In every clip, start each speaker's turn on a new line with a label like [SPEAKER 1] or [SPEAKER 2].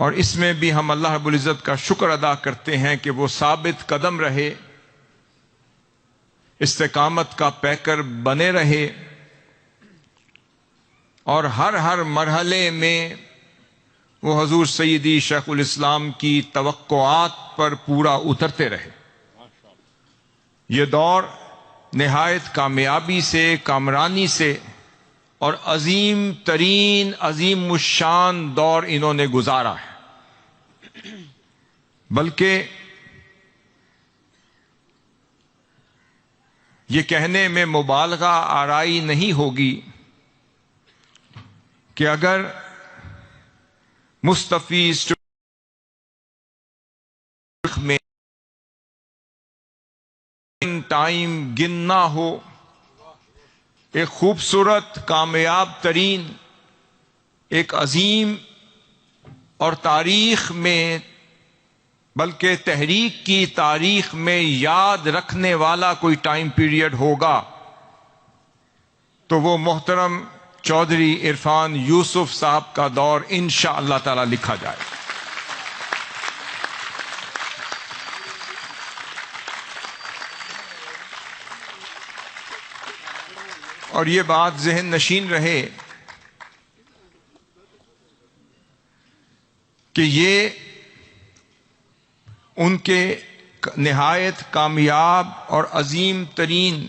[SPEAKER 1] اور اس میں بھی ہم اللہ رب العزت کا شکر ادا کرتے ہیں کہ وہ ثابت قدم رہے، استقامت کا پیکر بنے رہے، اور ہر مرحلے میں وہ حضور سیدی شیخ الاسلام کی توقعات پر پورا اترتے رہے۔ یہ دور نہایت کامیابی سے، کامرانی سے اور عظیم ترین، عظیم الشان دور انہوں نے گزارا ہے۔ بلکہ یہ کہنے میں مبالغہ آرائی نہیں ہوگی کہ اگر مستفی میں ٹائم گننا ہو، ایک خوبصورت، کامیاب ترین، ایک عظیم اور تاریخ میں، بلکہ تحریک کی تاریخ میں یاد رکھنے والا کوئی ٹائم پیریڈ ہوگا تو وہ محترم چودھری عرفان یوسف صاحب کا دور انشاءاللہ تعالی لکھا جائے۔ اور یہ بات ذہن نشین رہے کہ یہ ان کے نہایت کامیاب اور عظیم ترین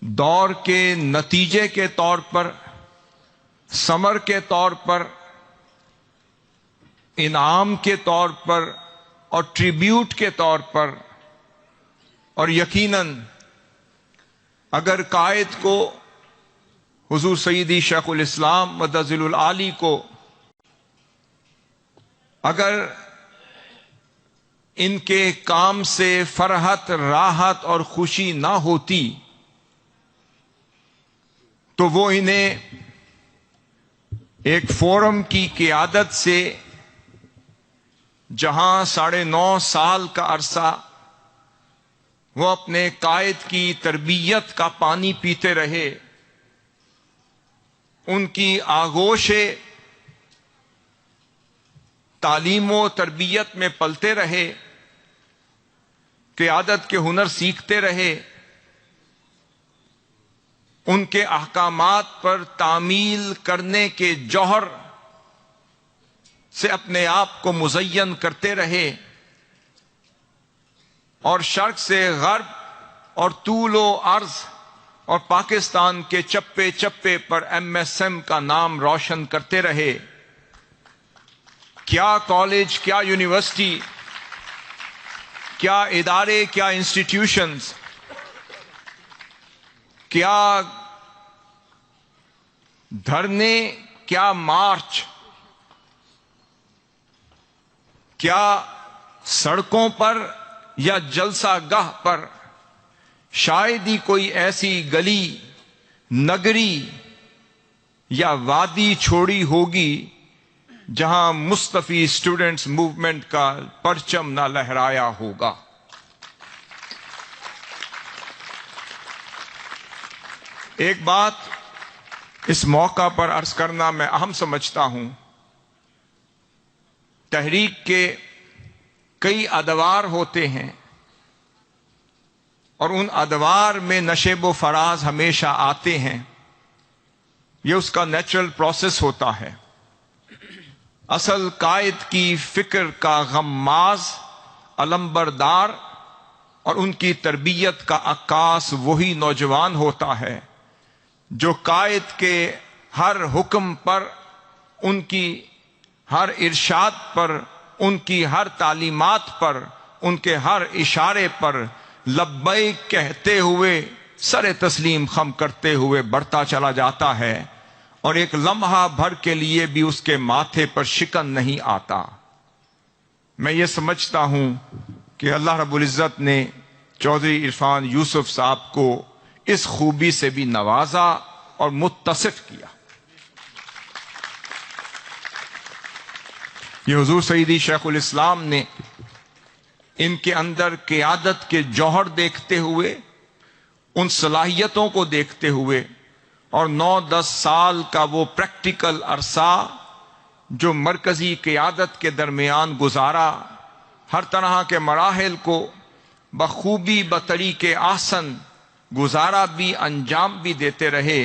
[SPEAKER 1] دور کے نتیجے کے طور پر، ثمر کے طور پر، انعام کے طور پر اور ٹریبیوٹ کے طور پر، اور یقیناً اگر قائد کو، حضور سیدی شیخ الاسلام مدظل العالی کو، اگر ان کے کام سے فرحت، راحت اور خوشی نہ ہوتی تو وہ انہیں ایک فورم کی قیادت سے، جہاں 9.5 سال کا عرصہ وہ اپنے قائد کی تربیت کا پانی پیتے رہے، ان کی آغوش تعلیم و تربیت میں پلتے رہے، قیادت کے ہنر سیکھتے رہے، ان کے احکامات پر تعمیل کرنے کے جوہر سے اپنے آپ کو مزین کرتے رہے، اور شرق سے غرب اور طول و عرض اور پاکستان کے چپے چپے پر MSM کا نام روشن کرتے رہے۔ کیا کالج، کیا یونیورسٹی، کیا ادارے، کیا انسٹیٹیوشنز، کیا دھرنے، کیا مارچ، کیا سڑکوں پر یا جلسہ گاہ پر شاید ہی کوئی ایسی گلی، نگری یا وادی چھوڑی ہوگی جہاں مصطفی اسٹوڈنٹس موومنٹ کا پرچم نہ لہرایا ہوگا۔ ایک بات اس موقع پر عرض کرنا میں اہم سمجھتا ہوں، تحریک کے کئی ادوار ہوتے ہیں، اور ان ادوار میں نشیب و فراز ہمیشہ آتے ہیں، یہ اس کا نیچرل پروسیس ہوتا ہے۔ اصل قائد کی فکر کا غماز، علمبردار اور ان کی تربیت کا عکاس وہی نوجوان ہوتا ہے جو قائد کے ہر حکم پر، ان کی ہر ارشاد پر، ان کی ہر تعلیمات پر، ان کے ہر اشارے پر لبیک کہتے ہوئے، سر تسلیم خم کرتے ہوئے بڑھتا چلا جاتا ہے، اور ایک لمحہ بھر کے لیے بھی اس کے ماتھے پر شکن نہیں آتا۔ میں یہ سمجھتا ہوں کہ اللہ رب العزت نے چودھری عرفان یوسف صاحب کو اس خوبی سے بھی نوازا اور متصف کیا۔ یہ حضور سیدی شیخ الاسلام نے ان کے اندر قیادت کے جوہر دیکھتے ہوئے، ان صلاحیتوں کو دیکھتے ہوئے، اور 9-10 سال کا وہ پریکٹیکل عرصہ جو مرکزی قیادت کے درمیان گزارا، ہر طرح کے مراحل کو بخوبی بطریق احسن گزارا بھی، انجام بھی دیتے رہے،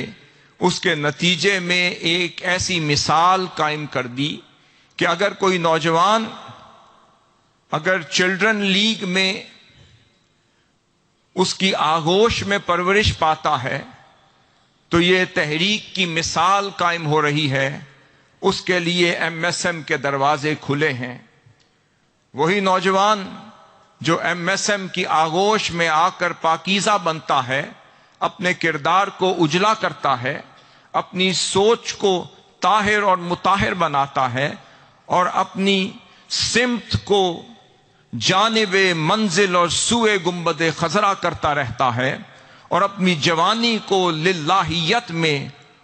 [SPEAKER 1] اس کے نتیجے میں ایک ایسی مثال قائم کر دی کہ اگر کوئی نوجوان اگر چلڈرن لیگ میں اس کی آغوش میں پرورش پاتا ہے تو یہ تحریک کی مثال قائم ہو رہی ہے، اس کے لیے ایم ایس ایم کے دروازے کھلے ہیں۔ وہی نوجوان جو ایم ایس ایم کی آغوش میں آ کر پاکیزہ بنتا ہے، اپنے کردار کو اجلا کرتا ہے، اپنی سوچ کو طاہر اور مطہر بناتا ہے، اور اپنی سمت کو جانب منزل اور سوئے گنبد خضرا کرتا رہتا ہے، اور اپنی جوانی کو للہیت میں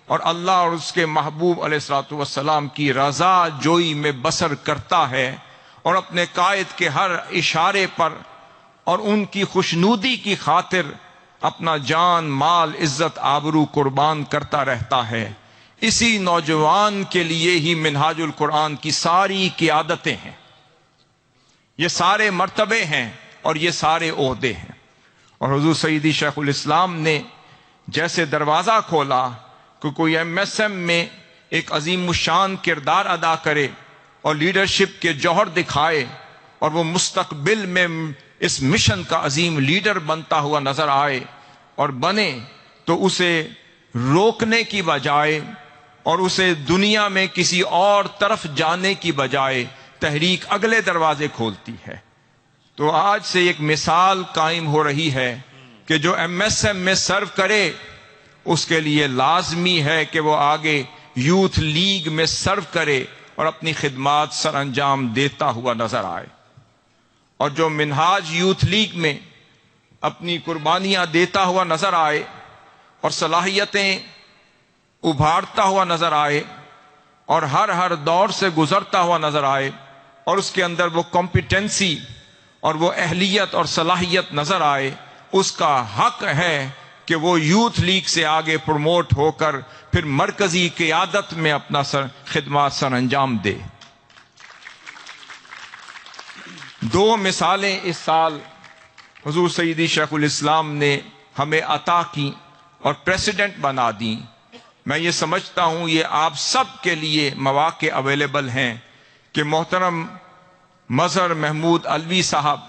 [SPEAKER 1] اور اللہ اور اس کے محبوب علیہ الصلوۃ والسلام کی رضا جوئی میں بسر کرتا ہے، اور اپنے قائد کے ہر اشارے پر اور ان کی خوشنودی کی خاطر اپنا جان، مال، عزت، آبرو قربان کرتا رہتا ہے، اسی نوجوان کے لیے ہی منہاج القرآن کی ساری قیادتیں ہیں، یہ سارے مرتبے ہیں اور یہ سارے عہدے ہیں۔ اور حضور سیدی شیخ الاسلام نے جیسے دروازہ کھولا کہ کوئی ایم ایس ایم میں ایک عظیم الشان کردار ادا کرے اور لیڈرشپ کے جوہر دکھائے، اور وہ مستقبل میں اس مشن کا عظیم لیڈر بنتا ہوا نظر آئے اور بنے، تو اسے روکنے کی بجائے اور اسے دنیا میں کسی اور طرف جانے کی بجائے تحریک اگلے دروازے کھولتی ہے۔ تو آج سے ایک مثال قائم ہو رہی ہے کہ جو ایم ایس ایم میں سرو کرے اس کے لیے لازمی ہے کہ وہ آگے یوتھ لیگ میں سرو کرے اور اپنی خدمات سر انجام دیتا ہوا نظر آئے، اور جو منہاج یوتھ لیگ میں اپنی قربانیاں دیتا ہوا نظر آئے اور صلاحیتیں ابھارتا ہوا نظر آئے اور ہر دور سے گزرتا ہوا نظر آئے، اور اس کے اندر وہ کمپیٹنسی اور وہ اہلیت اور صلاحیت نظر آئے، اس کا حق ہے کہ وہ یوتھ لیگ سے آگے پروموٹ ہو کر پھر مرکزی قیادت میں اپنا خدمات سر انجام دے۔ دو مثالیں اس سال حضور سیدی شیخ الاسلام نے ہمیں عطا کی اور پریسیڈنٹ بنا دیں۔ میں یہ سمجھتا ہوں یہ آپ سب کے لیے مواقع اویلیبل ہیں کہ محترم مظہر محمود علوی صاحب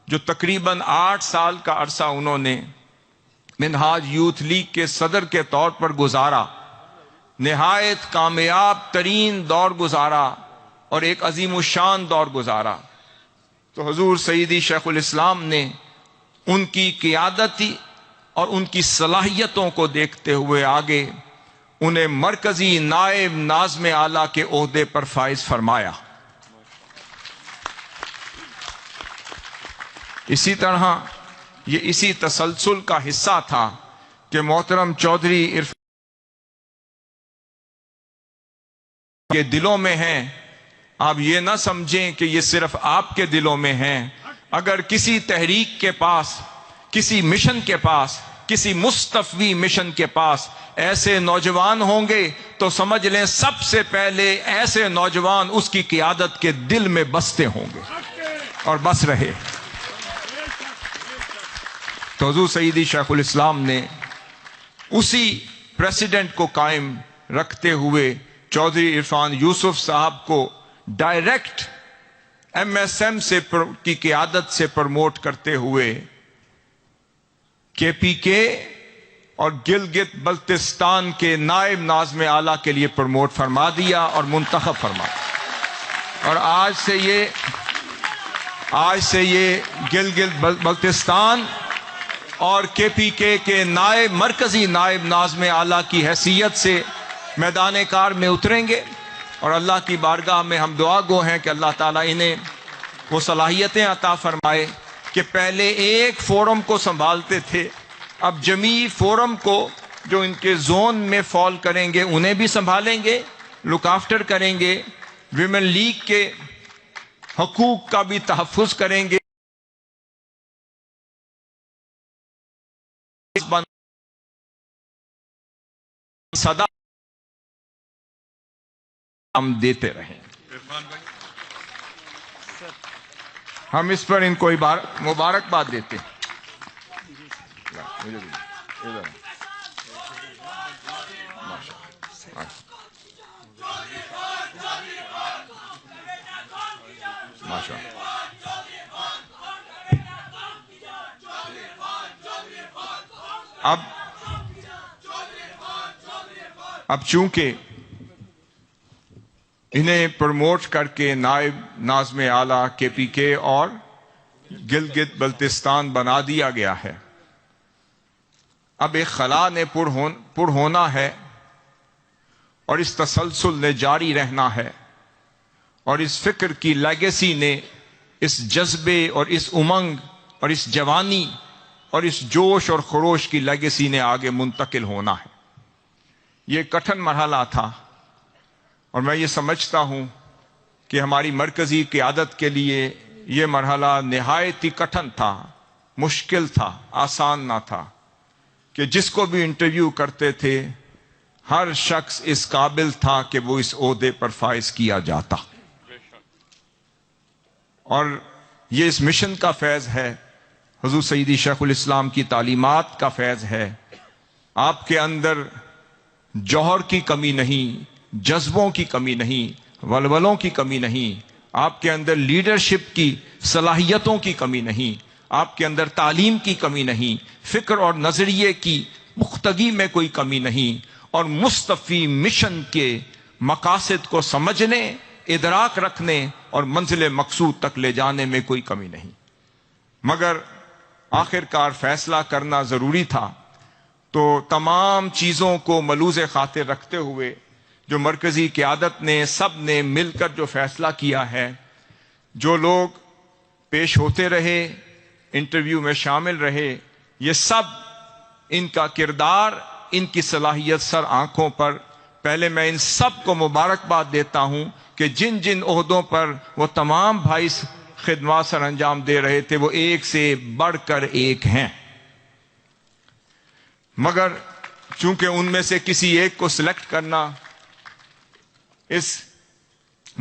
[SPEAKER 1] جو تقریباً 8 سال کا عرصہ انہوں نے منہاج یوتھ لیگ کے صدر کے طور پر گزارا، نہایت کامیاب ترین دور گزارا اور ایک عظیم الشان دور گزارا، تو حضور سیدی شیخ الاسلام نے ان کی قیادتی اور ان کی صلاحیتوں کو دیکھتے ہوئے آگے انہیں مرکزی نائب ناظم اعلیٰ کے عہدے پر فائز فرمایا۔ اسی طرح یہ اسی تسلسل کا حصہ تھا کہ محترم چودھری عرفان کے دلوں میں ہیں، آپ یہ نہ سمجھیں کہ یہ صرف آپ کے دلوں میں ہیں۔ اگر کسی تحریک کے پاس، کسی مشن کے پاس، کسی مستفوی مشن کے پاس ایسے نوجوان ہوں گے تو سمجھ لیں سب سے پہلے ایسے نوجوان اس کی قیادت کے دل میں بستے ہوں گے اور بس رہے۔ تو حضور سیدی شیخ الاسلام نے اسی پریسیڈنٹ کو قائم رکھتے ہوئے چودھری عرفان یوسف صاحب کو ڈائریکٹ ایم ایس ایم سے کی قیادت سے پروموٹ کرتے ہوئے کے پی کے اور گلگت بلتستان کے نائب ناظم اعلیٰ کے لیے پروموٹ فرما دیا اور منتخب فرما دیا، اور آج سے یہ گلگت بلتستان اور کے پی کے مرکزی نائب ناظم اعلیٰ کی حیثیت سے میدان کار میں اتریں گے، اور اللہ کی بارگاہ میں ہم دعا گو ہیں کہ اللہ تعالیٰ انہیں وہ صلاحیتیں عطا فرمائے کہ پہلے ایک فورم کو سنبھالتے تھے، اب جمیع فورم کو جو ان کے زون میں فال کریں گے انہیں بھی سنبھالیں گے، لک آفٹر کریں گے، ویمن لیگ کے حقوق کا بھی تحفظ کریں گے، صدا ہم دیتے رہیں. ہم اس پر ان کو مبارکباد دیتے ہیں. اب چونکہ انہیں پروموٹ کر کے نائب ناظم اعلیٰ KPK اور گلگت بلتستان بنا دیا گیا ہے، اب ایک خلا نے پر ہونا ہے اور اس تسلسل نے جاری رہنا ہے، اور اس فکر کی لیگیسی نے اس جذبے اور اس امنگ اور اس جوانی اور اس جوش اور خروش کی لیگیسی نے آگے منتقل ہونا ہے. یہ کٹھن مرحلہ تھا، اور میں یہ سمجھتا ہوں کہ ہماری مرکزی قیادت کے لیے یہ مرحلہ نہایت ہی کٹھن تھا، مشکل تھا، آسان نہ تھا، کہ جس کو بھی انٹرویو کرتے تھے ہر شخص اس قابل تھا کہ وہ اس عہدے پر فائز کیا جاتا. اور یہ اس مشن کا فیض ہے، حضور سیدی شیخ الاسلام کی تعلیمات کا فیض ہے. آپ کے اندر جوہر کی کمی نہیں، جذبوں کی کمی نہیں، ولولوں کی کمی نہیں، آپ کے اندر لیڈرشپ کی صلاحیتوں کی کمی نہیں، آپ کے اندر تعلیم کی کمی نہیں، فکر اور نظریے کی پختگی میں کوئی کمی نہیں، اور مصطفی مشن کے مقاصد کو سمجھنے، ادراک رکھنے اور منزل مقصود تک لے جانے میں کوئی کمی نہیں. مگر آخرکار فیصلہ کرنا ضروری تھا، تو تمام چیزوں کو ملوز خاطر رکھتے ہوئے جو مرکزی قیادت نے سب نے مل کر جو فیصلہ کیا ہے، جو لوگ پیش ہوتے رہے، انٹرویو میں شامل رہے، یہ سب ان کا کردار، ان کی صلاحیت سر آنکھوں پر. پہلے میں ان سب کو مبارکباد دیتا ہوں کہ جن جن عہدوں پر وہ تمام بھائی خدمات سر انجام دے رہے تھے وہ ایک سے بڑھ کر ایک ہیں. مگر چونکہ ان میں سے کسی ایک کو سلیکٹ کرنا اس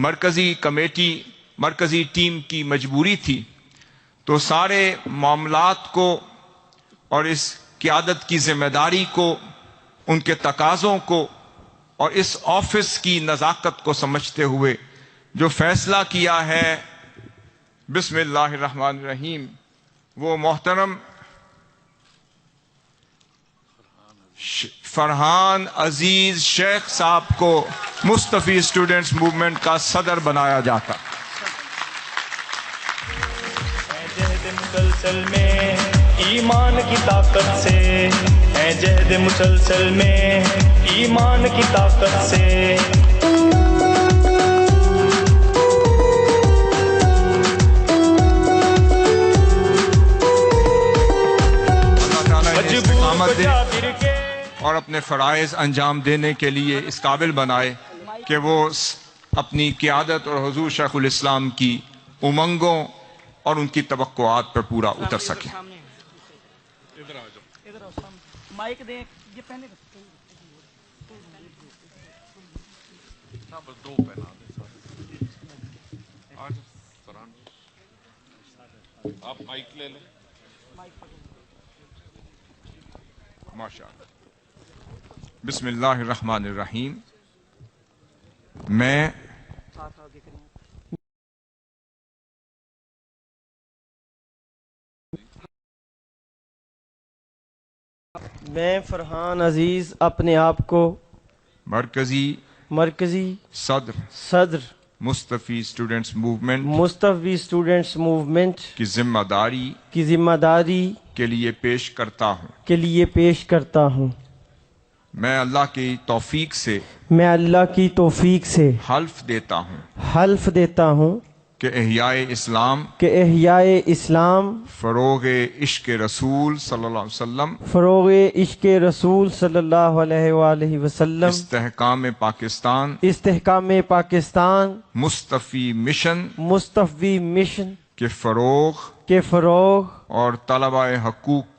[SPEAKER 1] مرکزی کمیٹی، مرکزی ٹیم کی مجبوری تھی، تو سارے معاملات کو اور اس قیادت کی ذمہ داری کو، ان کے تقاضوں کو اور اس آفس کی نزاکت کو سمجھتے ہوئے جو فیصلہ کیا ہے، بسم اللہ الرحمن الرحیم، وہ محترم فرحان عزیز شیخ صاحب کو مصطفی اسٹوڈنٹس موومنٹ کا صدر بنایا جاتا.
[SPEAKER 2] جہد مسلسل میں ایمان کی طاقت سے، ہے جہد مسلسل میں ایمان کی طاقت سے.
[SPEAKER 1] اور اپنے فرائض انجام دینے کے لیے اس قابل بنائے کہ وہ اپنی قیادت اور حضور شیخ الاسلام کی امنگوں اور ان کی توقعات پر پورا اتر سکیں.
[SPEAKER 3] آپ مائک لے لیں.
[SPEAKER 1] ماشاءاللہ. بسم اللہ الرحمن الرحیم.
[SPEAKER 4] میں فرحان عزیز اپنے آپ کو مرکزی صدر
[SPEAKER 1] مصطفی اسٹوڈنٹس
[SPEAKER 4] موومنٹ
[SPEAKER 1] کی ذمہ
[SPEAKER 4] داری
[SPEAKER 1] کے لیے پیش کرتا ہوں. میں اللہ کی توفیق سے حلف دیتا ہوں کہ احیاء اسلام فروغ عشق رسول صلی اللہ علیہ وآلہ وسلم استحکام پاکستان مصطفی مشن کے فروغ اور طلبہ حقوق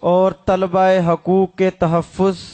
[SPEAKER 4] اور طلبہ حقوق کے تحفظ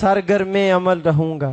[SPEAKER 4] سرگرم عمل رہوں گا۔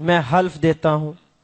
[SPEAKER 4] میں حلف دیتا ہوں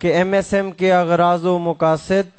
[SPEAKER 4] کہ MSM کے اغراض و مقاصد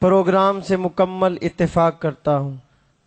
[SPEAKER 4] پروگرام سے مکمل اتفاق کرتا ہوں۔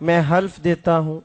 [SPEAKER 4] میں حلف دیتا ہوں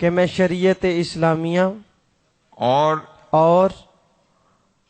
[SPEAKER 4] کہ میں شریعت اسلامیہ اور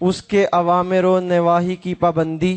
[SPEAKER 4] اس کے اوامر و نواہی کی پابندی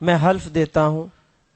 [SPEAKER 4] میں حلف دیتا ہوں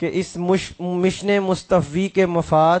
[SPEAKER 4] کہ اس مشن مصطفی کے مفاد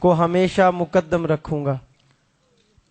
[SPEAKER 4] کو ہمیشہ مقدم رکھوں گا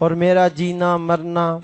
[SPEAKER 4] اور میرا جینا مرنا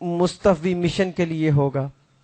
[SPEAKER 4] مصطفی مشن کے لیے ہوگا۔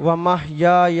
[SPEAKER 4] و محیای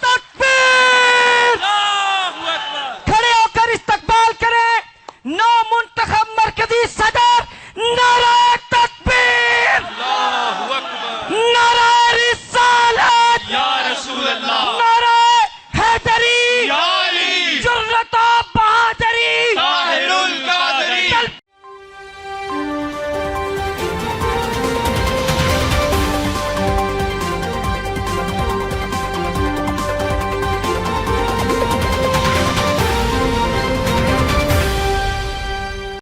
[SPEAKER 5] تکبیر! کھڑے ہو کر استقبال کریں 9